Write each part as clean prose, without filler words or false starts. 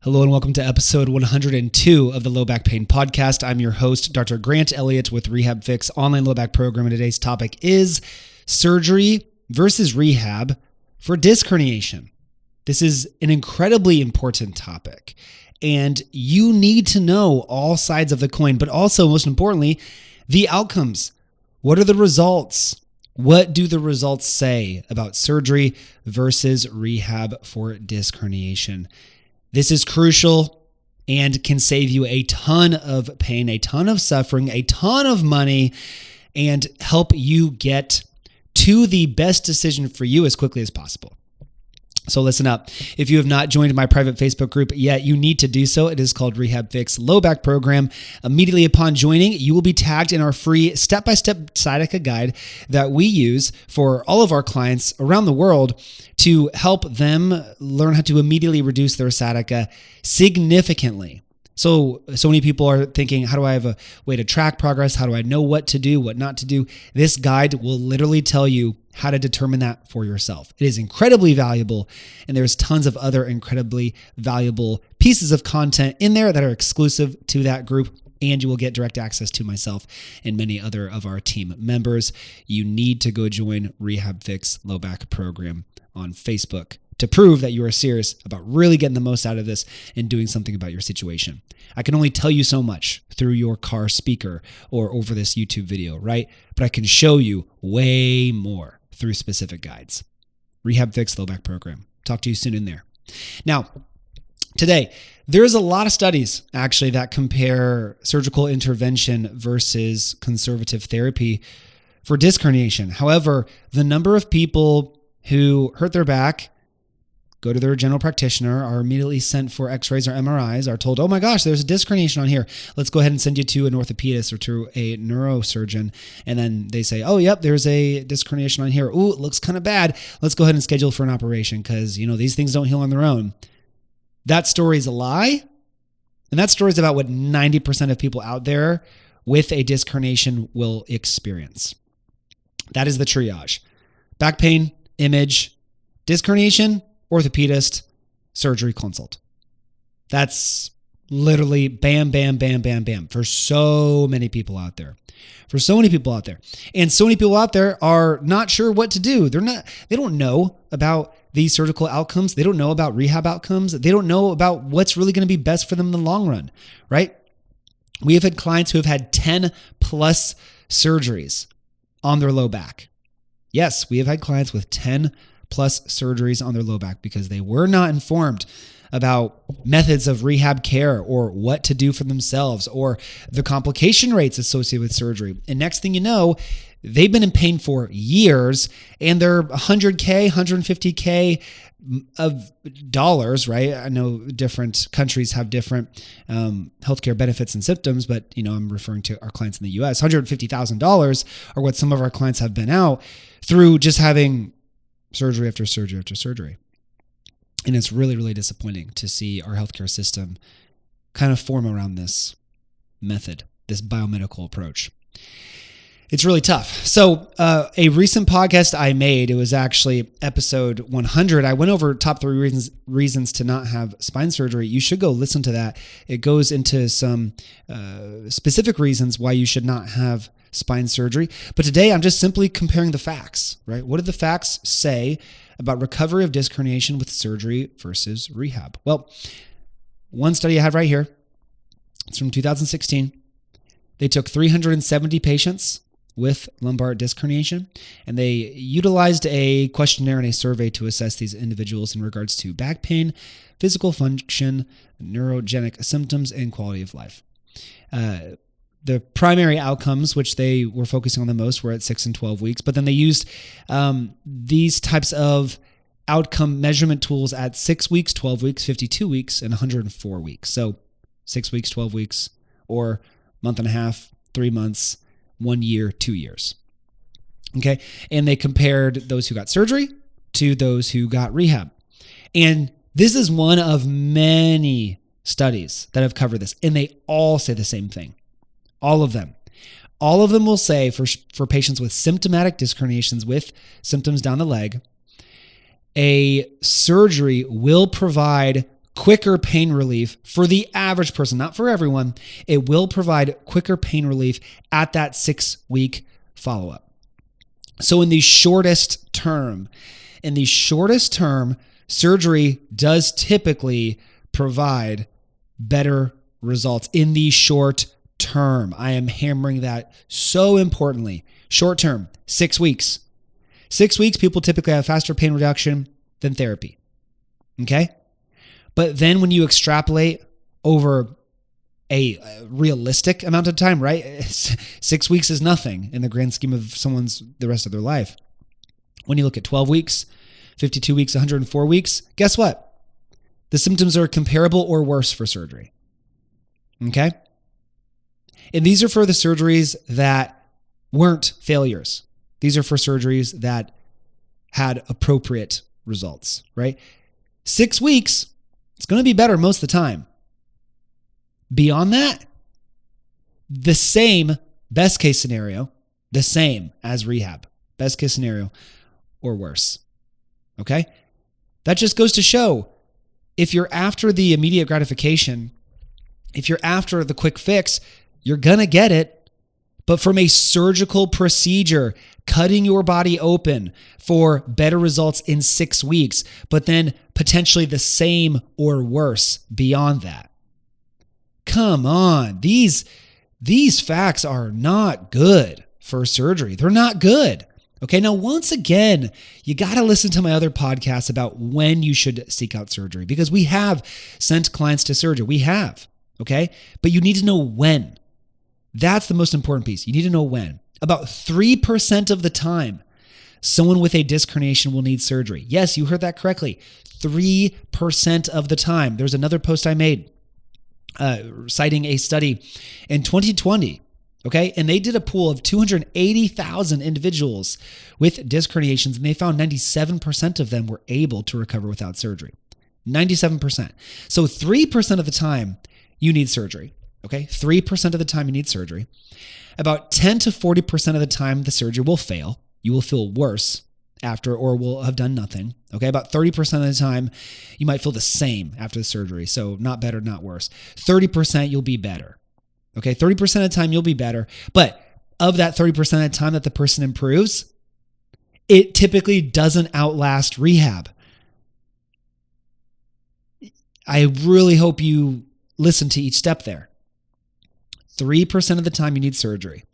Hello and welcome to episode 102 of the Low Back Pain Podcast. I'm your host, Dr. Grant Elliott with RehabFix online low back program. And today's topic is surgery versus rehab for disc herniation. This is an incredibly important topic, and you need to know all sides of the coin, but also, most importantly, the outcomes. What are the results? What do the results say about surgery versus rehab for disc herniation? This is crucial and can save you a ton of pain, a ton of suffering, a ton of money, and help you get to the best decision for you as quickly as possible. So listen up. If you have not joined my private Facebook group yet, you need to do so. It is called RehabFix Low Back Program. Immediately upon joining, you will be tagged in our free step-by-step sciatica guide that we use for all of our clients around the world to help them learn how to immediately reduce their sciatica significantly. So many people are thinking, how do I have a way to track progress? How do I know what to do, what not to do? This guide will literally tell you how to determine that for yourself. It is incredibly valuable, and there's tons of other incredibly valuable pieces of content in there that are exclusive to that group, and you will get direct access to myself and many other of our team members. You need to go join RehabFix Low Back Program on Facebook to prove that you are serious about really getting the most out of this and doing something about your situation. I can only tell you so much through your car speaker or over this YouTube video, right? But I can show you way more through specific guides. RehabFix Low Back Program. Talk to you soon in there. Now, today, there's a lot of studies actually that compare surgical intervention versus conservative therapy for disc herniation. However, the number of people who hurt their back, go to their general practitioner, are immediately sent for x-rays or MRIs, are told, oh my gosh, there's a disc herniation on here. Let's go ahead and send you to an orthopedist or to a neurosurgeon. And then they say, oh, yep, there's a disc herniation on here. Ooh, it looks kind of bad. Let's go ahead and schedule for an operation because, these things don't heal on their own. That story is a lie. And that story is about what 90% of people out there with a disc herniation will experience. That is the triage. Back pain, image, disc herniation, orthopedist, surgery consult. That's literally bam, bam, bam, bam, bam for so many people out there. And so many people out there are not sure what to do. They don't know about these surgical outcomes. They don't know about rehab outcomes. They don't know about what's really going to be best for them in the long run, right? We have had clients who have had 10 plus surgeries on their low back. Yes, we have had clients with 10 plus surgeries on their low back because they were not informed about methods of rehab care or what to do for themselves or the complication rates associated with surgery. And next thing you know, they've been in pain for years and they're $100K, $150K of dollars, right? I know different countries have different healthcare benefits and symptoms, but I'm referring to our clients in the US. $150,000 are what some of our clients have been out through just having surgery after surgery after surgery. And it's really, really disappointing to see our healthcare system kind of form around this method, this biomedical approach. It's really tough. So a recent podcast I made, it was actually episode 100. I went over top 3 reasons to not have spine surgery. You should go listen to that. It goes into some specific reasons why you should not have spine surgery. But today I'm just simply comparing the facts, right? What do the facts say about recovery of disc herniation with surgery versus rehab? Well, one study I have right here, it's from 2016. They took 370 patients with lumbar disc herniation, and they utilized a questionnaire and a survey to assess these individuals in regards to back pain, physical function, neurogenic symptoms, and quality of life. The primary outcomes, which they were focusing on the most, were at 6 and 12 weeks, but then they used these types of outcome measurement tools at 6 weeks, 12 weeks, 52 weeks, and 104 weeks. So 6 weeks, 12 weeks, or month and a half, 3 months, 1 year, 2 years. Okay. And they compared those who got surgery to those who got rehab. And this is one of many studies that have covered this. And they all say the same thing. All of them. All of them will say for patients with symptomatic disc herniations with symptoms down the leg, a surgery will provide quicker pain relief for the average person, not for everyone. It will provide quicker pain relief at that 6-week follow-up. So in the shortest term, surgery does typically provide better results in the short term. I am hammering that so importantly. Short term, 6 weeks. 6 weeks, people typically have faster pain reduction than therapy. Okay? But then when you extrapolate over a realistic amount of time, right? 6 weeks is nothing in the grand scheme of the rest of their life. When you look at 12 weeks, 52 weeks, 104 weeks, guess what? The symptoms are comparable or worse for surgery. Okay? And these are for the surgeries that weren't failures. These are for surgeries that had appropriate results, right? 6 weeks, it's going to be better most of the time. Beyond that, the same best case scenario, the same as rehab, best case scenario or worse. Okay? That just goes to show if you're after the immediate gratification, if you're after the quick fix, you're going to get it. But from a surgical procedure, cutting your body open for better results in 6 weeks, but then potentially the same or worse beyond that. Come on. These facts are not good for surgery. They're not good. Okay, now once again, you got to listen to my other podcasts about when you should seek out surgery, because we have sent clients to surgery. We have, okay? But you need to know when. That's the most important piece. You need to know when. About 3% of the time, someone with a disc herniation will need surgery. Yes, you heard that correctly. 3% of the time. There's another post I made citing a study in 2020. Okay, and they did a pool of 280,000 individuals with disc herniations, and they found 97% of them were able to recover without surgery. 97%. So 3% of the time, you need surgery. Okay, 3% of the time you need surgery. About 10 to 40% of the time, the surgery will fail. You will feel worse after, or will have done nothing. Okay, about 30% of the time, you might feel the same after the surgery. So not better, not worse. 30%, you'll be better. Okay, 30% of the time you'll be better. But of that 30% of the time that the person improves, it typically doesn't outlast rehab. I really hope you listen to each step there. 3% of the time you need surgery.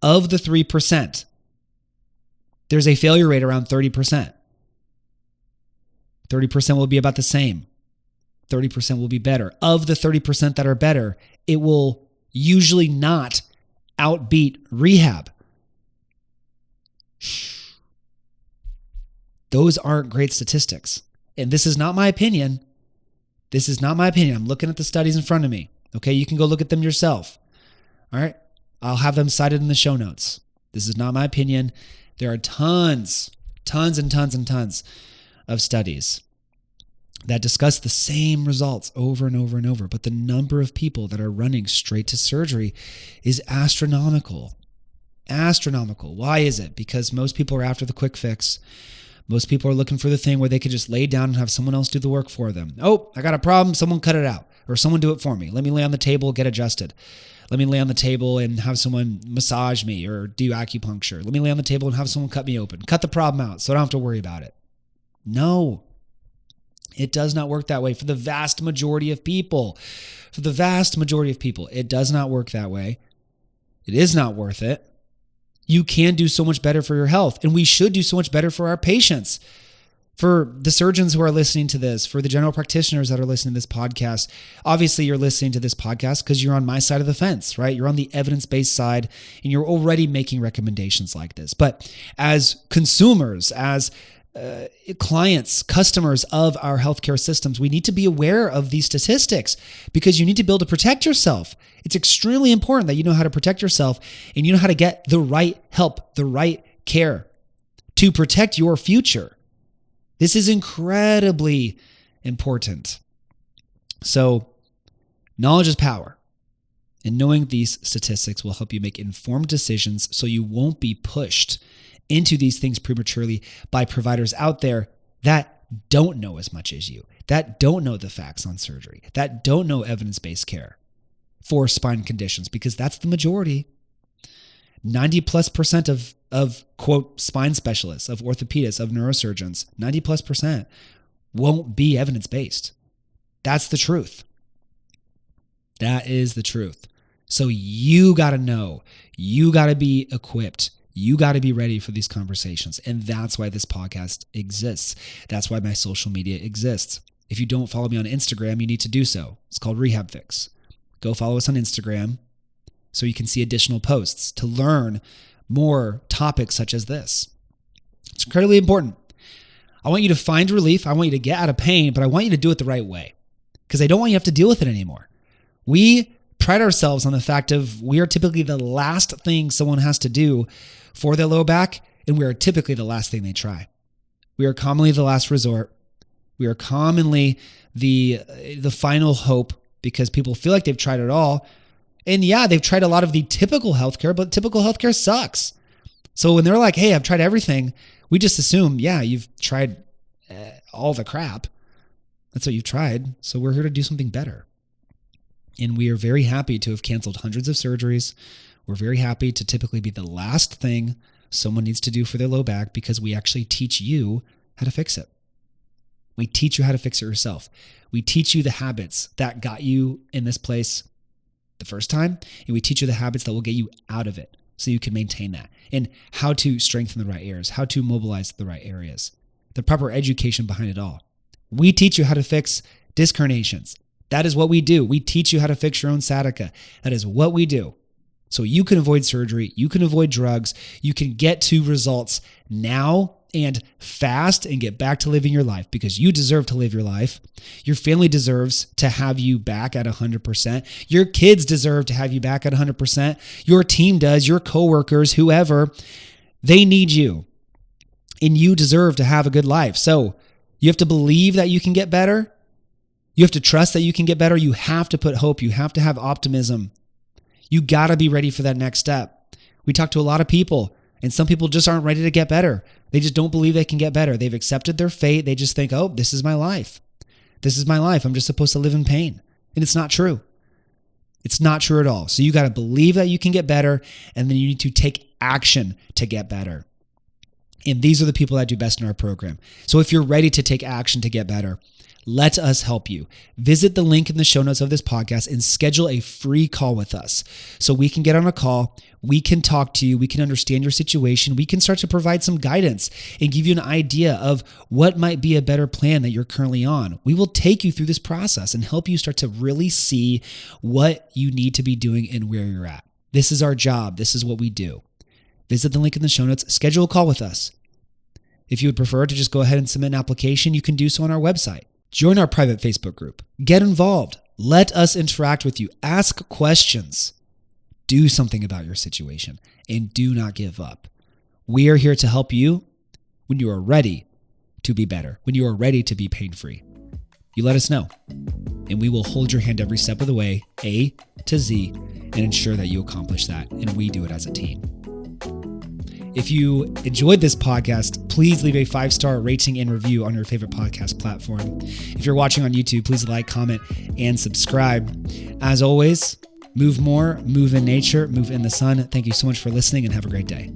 Of the 3%, there's a failure rate around 30%. 30% will be about the same. 30% will be better. Of the 30% that are better, it will usually not outbeat rehab. Those aren't great statistics. And this is not my opinion. This is not my opinion. I'm looking at the studies in front of me. Okay, you can go look at them yourself. All right, I'll have them cited in the show notes. This is not my opinion. There are tons of studies that discuss the same results over and over and over, but the number of people that are running straight to surgery is astronomical. Astronomical. Why is it? Because most people are after the quick fix. Most people are looking for the thing where they could just lay down and have someone else do the work for them. Oh, I got a problem. Someone cut it out, or someone do it for me. Let me lay on the table, get adjusted. Let me lay on the table and have someone massage me or do acupuncture. Let me lay on the table and have someone cut me open. Cut the problem out so I don't have to worry about it. No. It does not work that way for the vast majority of people. For the vast majority of people, it does not work that way. It is not worth it. You can do so much better for your health, and we should do so much better for our patients. For the surgeons who are listening to this, for the general practitioners that are listening to this podcast, obviously you're listening to this podcast because you're on my side of the fence, right? You're on the evidence-based side, and you're already making recommendations like this. But as consumers, as clients, customers of our healthcare systems, we need to be aware of these statistics because you need to be able to protect yourself. It's extremely important that you know how to protect yourself and you know how to get the right help, the right care to protect your future. This is incredibly important. So, knowledge is power. And knowing these statistics will help you make informed decisions so you won't be pushed into these things prematurely by providers out there that don't know as much as you, that don't know the facts on surgery, that don't know evidence-based care for spine conditions, because that's the majority. 90+% of quote spine specialists, of orthopedists, of neurosurgeons, 90+% won't be evidence-based. That's the truth. That is the truth. So you got to know, you got to be equipped. You got to be ready for these conversations. And that's why this podcast exists. That's why my social media exists. If you don't follow me on Instagram, you need to do so. It's called RehabFix. Go follow us on Instagram so you can see additional posts to learn more topics such as this. It's incredibly important. I want you to find relief. I want you to get out of pain, but I want you to do it the right way, because I don't want you to have to deal with it anymore. We pride ourselves on the fact of we are typically the last thing someone has to do for their low back, and we are typically the last thing they try. We are commonly the last resort. We are commonly the final hope, because people feel like they've tried it all. And yeah, they've tried a lot of the typical healthcare, but typical healthcare sucks. So when they're like, hey, I've tried everything, we just assume, yeah, you've tried all the crap. That's what you've tried. So we're here to do something better. And we are very happy to have canceled hundreds of surgeries. We're very happy to typically be the last thing someone needs to do for their low back, because we actually teach you how to fix it. We teach you how to fix it yourself. We teach you the habits that got you in this place the first time, and we teach you the habits that will get you out of it so you can maintain that, and how to strengthen the right areas, how to mobilize the right areas, the proper education behind it all. We teach you how to fix disc herniations. That is what we do. We teach you how to fix your own sciatica. That is what we do. So you can avoid surgery, you can avoid drugs, you can get to results now and fast and get back to living your life, because you deserve to live your life. Your family deserves to have you back at 100%. Your kids deserve to have you back at 100%. Your team does, your coworkers, whoever, they need you, and you deserve to have a good life. So you have to believe that you can get better. You have to trust that you can get better. You have to put hope. You have to have optimism. You got to be ready for that next step. We talk to a lot of people, and some people just aren't ready to get better. They just don't believe they can get better. They've accepted their fate. They just think, oh, this is my life. This is my life. I'm just supposed to live in pain. And it's not true. It's not true at all. So you got to believe that you can get better, and then you need to take action to get better. And these are the people that do best in our program. So if you're ready to take action to get better, let us help you. Visit the link in the show notes of this podcast and schedule a free call with us so we can get on a call. We can talk to you. We can understand your situation. We can start to provide some guidance and give you an idea of what might be a better plan that you're currently on. We will take you through this process and help you start to really see what you need to be doing and where you're at. This is our job. This is what we do. Visit the link in the show notes. Schedule a call with us. If you would prefer to just go ahead and submit an application, you can do so on our website. Join our private Facebook group. Get involved. Let us interact with you. Ask questions. Do something about your situation, and do not give up. We are here to help you when you are ready to be better, when you are ready to be pain-free. You let us know, and we will hold your hand every step of the way, A to Z, and ensure that you accomplish that, and we do it as a team. If you enjoyed this podcast, please leave a 5-star rating and review on your favorite podcast platform. If you're watching on YouTube, please like, comment, and subscribe. As always, move more, move in nature, move in the sun. Thank you so much for listening, and have a great day.